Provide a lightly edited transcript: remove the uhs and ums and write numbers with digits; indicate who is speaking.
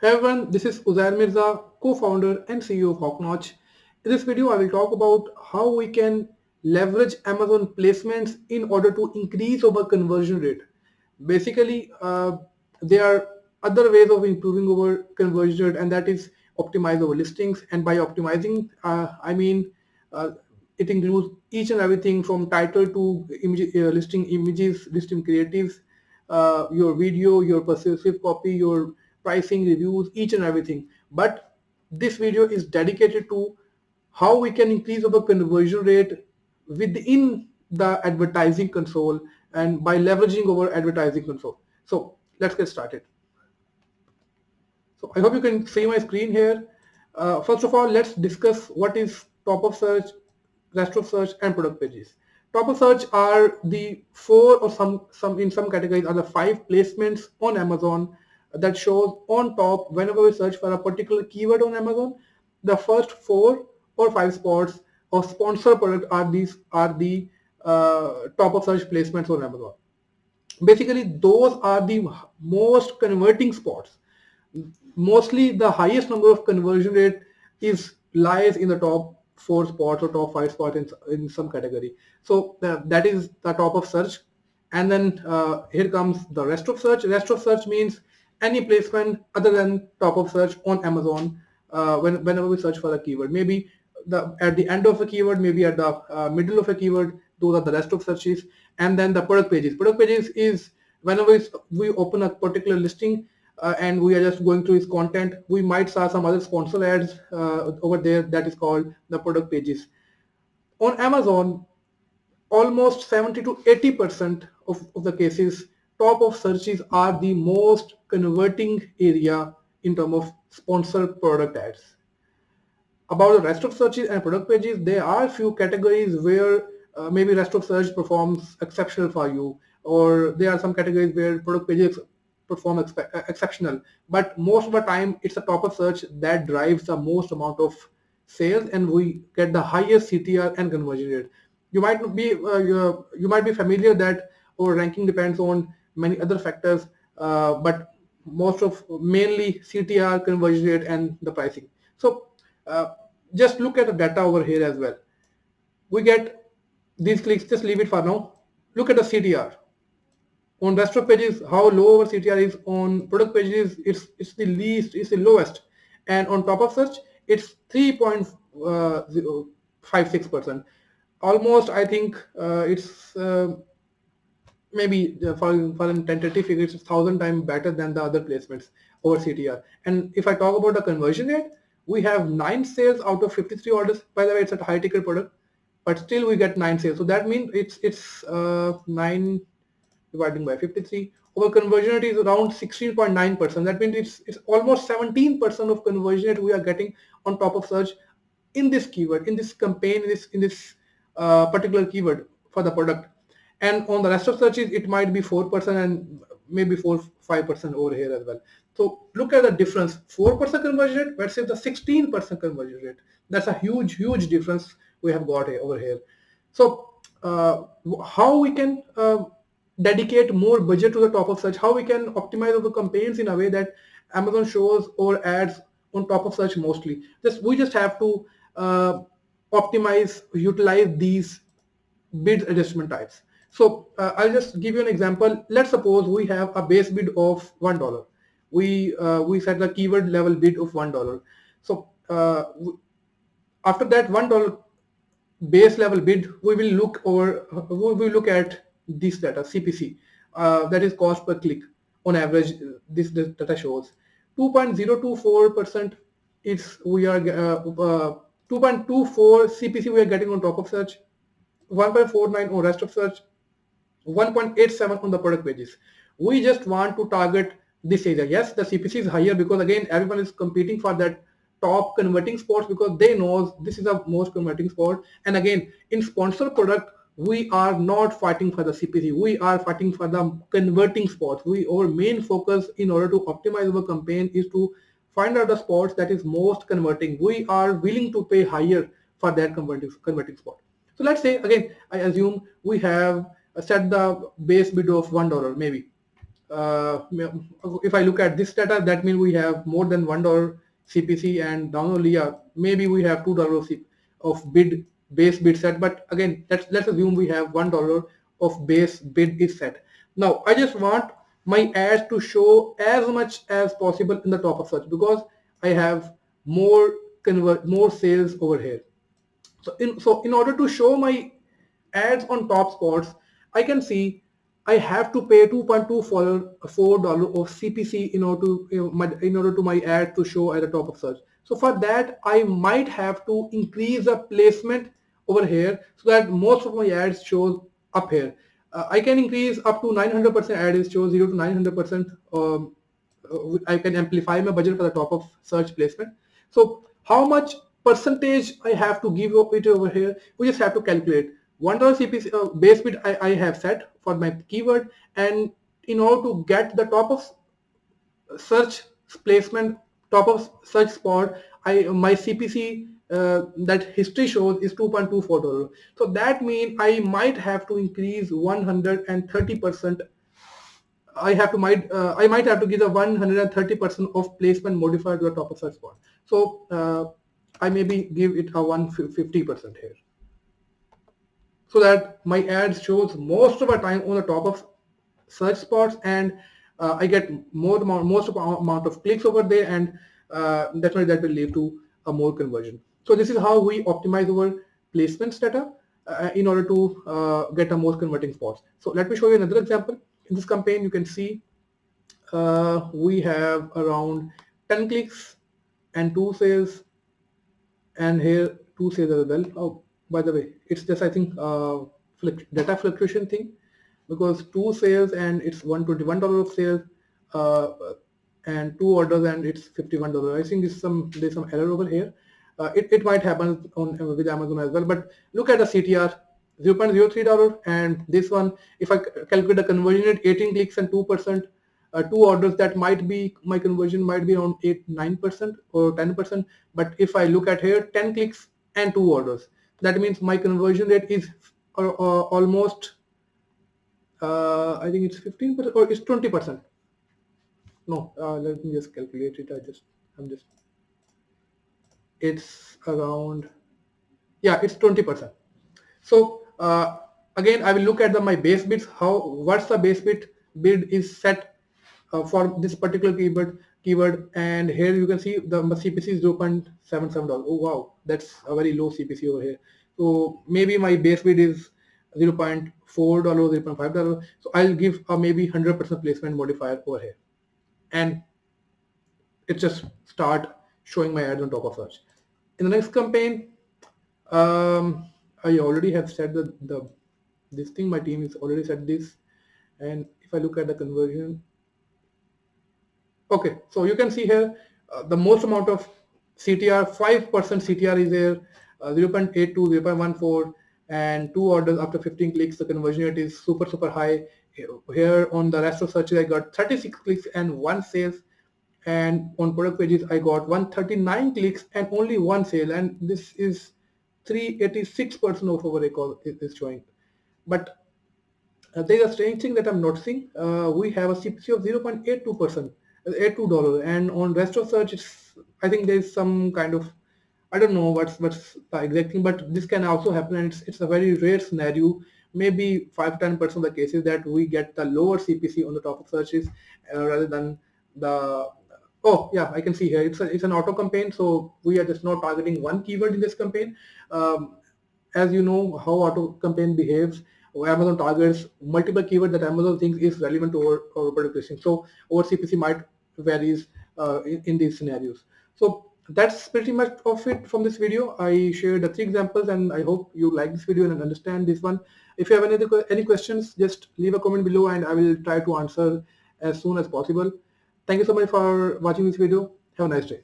Speaker 1: Hey everyone, this is Uzair Mirza, co-founder and CEO of Hawknotch. In this video, I will talk about how we can leverage Amazon placements in order to increase our conversion rate. Basically, there are other ways of improving our conversion rate, and that is optimize our listings. And by optimizing, I mean uh, it includes each and everything from title to listing images, listing creatives, your video, your persuasive copy, your pricing, reviews, each and everything. But this video is dedicated to how we can increase our conversion rate within the advertising console and by leveraging our advertising console. So let's get started. So I hope you can see my screen here. First of all, let's discuss what is top of search, rest of search, and product pages. Top of search are the four or some in some categories are the five placements on Amazon that shows on top whenever we search for a particular keyword on Amazon. The first four or five spots of sponsor product are the top of search placements on Amazon. Basically, those are the most converting spots. Mostly the highest number of conversion rate is lies in the top four spots or top five spots in some category. So that is the top of search. And then here comes the rest of search. Rest of search means any placement other than top of search on Amazon whenever we search for a keyword. Maybe at the end of a keyword, maybe at the middle of a keyword. Those are the rest of searches. And then the product pages. Product pages is whenever we open a particular listing and we are just going through its content, we might saw some other sponsor ads over there. That is called the product pages. On Amazon, almost 70 to 80% of the cases, top of searches are the most converting area in terms of sponsored product ads. About the rest of searches and product pages, there are few categories where maybe rest of search performs exceptional for you, or there are some categories where product pages perform exceptional. But most of the time, it's a top of search that drives the most amount of sales, and we get the highest CTR and conversion rate. You might be familiar that our ranking depends on many other factors, but most of mainly CTR, conversion rate, and the pricing. So just look at the data over here as well. We get these clicks, just leave it for now. Look at the CTR. On rest of pages, how low our CTR is. On product pages, it's the least, it's the lowest. And on top of search, it's 3.56%. Almost, I think it's maybe for an tentative figure, it's 1,000 times better than the other placements over CTR. And if I talk about the conversion rate, we have 9 sales out of 53 orders. By the way, it's a high ticket product, but still we get 9 sales. So that means it's 9 dividing by 53. Our conversion rate is around 16.9%. That means it's almost 17% of conversion rate we are getting on top of search in this keyword, in this campaign, in this particular keyword for the product. And on the rest of searches, it might be 4% and maybe 5% over here as well. So look at the difference: 4% conversion rate versus the 16% conversion rate. That's a huge difference we have got here, over here. So how we can dedicate more budget to the top of search? How we can optimize our campaigns in a way that Amazon shows or ads on top of search mostly? We just have to utilize these bid adjustment types. So I'll just give you an example. Let's suppose we have a base bid of $1. We set the keyword level bid of $1. So after that $1 base level bid, we will look at this data, CPC, that is cost per click on average. This data shows 2.024%. It's we are 2.24 CPC we are getting on top of search, 1.49 on rest of search, 1.87 on the product pages. We just want to target this area. Yes, the CPC is higher because again everyone is competing for that top converting spots because they know this is the most converting spot. And again, in sponsor product, we are not fighting for the CPC. We are fighting for the converting spots. Our main focus in order to optimize our campaign is to find out the spots that is most converting. We are willing to pay higher for that converting spot. So let's say again, I assume we have set the base bid of $1 maybe. if I look at this data, that means we have more than $1 CPC, and down only, yeah, maybe we have $2 of base bid set. But again, let's assume we have $1 of base bid is set. Now I just want my ads to show as much as possible in the top of search, because I have more sales over here. So in order to show my ads on top spots, I can see I have to pay $2.24 of CPC in order to my ad to show at the top of search. So for that, I might have to increase the placement over here so that most of my ads shows up here. I can increase up to 900% ad is show 0 to 900%. I can amplify my budget for the top of search placement. So how much percentage I have to give it over here? We just have to calculate. $1 CPC base bid I have set for my keyword, and in order to get the top of search placement, top of search spot, my CPC that history shows is $2.24. So that means I might have to increase 130%. I might have to give the 130% of placement modifier to the top of search spot. So I maybe give it a 150% here, so that my ad shows most of the time on the top of search spots, and I get most amount of clicks over there, and definitely that will lead to a more conversion. So this is how we optimize our placements data in order to get a more converting spots. So let me show you another example. In this campaign, you can see we have around 10 clicks and 2 sales, and here 2 sales as well. Oh, by the way, it's just, I think, data fluctuation thing, because 2 sales and it's $121 of sales, and 2 orders and it's $51. I think there's some error over here. It might happen with Amazon as well. But look at the CTR, $0.03, and this one, if I calculate the conversion rate, 18 clicks and 2%, 2 orders, that might be, my conversion might be around 9% or 10%. But if I look at here, 10 clicks and 2 orders, that means my conversion rate is almost, I think it's 15% or it's 20%. No, let me just calculate it. It's around, yeah, it's 20%. So again, I will look at my base bids. What's the base bid is set for this particular keyword, and here you can see the CPC is $0.77. Oh wow, that's a very low CPC over here. So maybe my base bid is $0.4, $0.5. So I'll give a maybe 100% placement modifier over here, and it just start showing my ads on top of search. In the next campaign, I already have said this thing. My team is already said this, and if I look at the conversion, okay, so you can see here the most amount of CTR, 5% CTR is there, 0.82, 0.14, and 2 orders after 15 clicks. The conversion rate is super high. Here on the rest of searches, I got 36 clicks and 1 sales, and on product pages I got 139 clicks and only 1 sale, and this is 386% of our ACOS is showing. But there is a strange thing that I'm noticing. We have a CPC of 0.82%, $82, and on rest of search, I think there is some kind of, I don't know what's the exact thing, but this can also happen, and it's a very rare scenario. Maybe 5-10% of the cases that we get the lower CPC on the top of searches rather than the. Oh yeah, I can see here it's an auto campaign, so we are just not targeting one keyword in this campaign. As you know how auto campaign behaves, Amazon targets multiple keywords that Amazon thinks is relevant to our product listing. So our CPC might varies in these scenarios. So that's pretty much of it from this video. I shared the 3 examples, and I hope you like this video and understand this one. If you have any questions, just leave a comment below and I will try to answer as soon as possible. Thank you so much for watching this video. Have a nice day.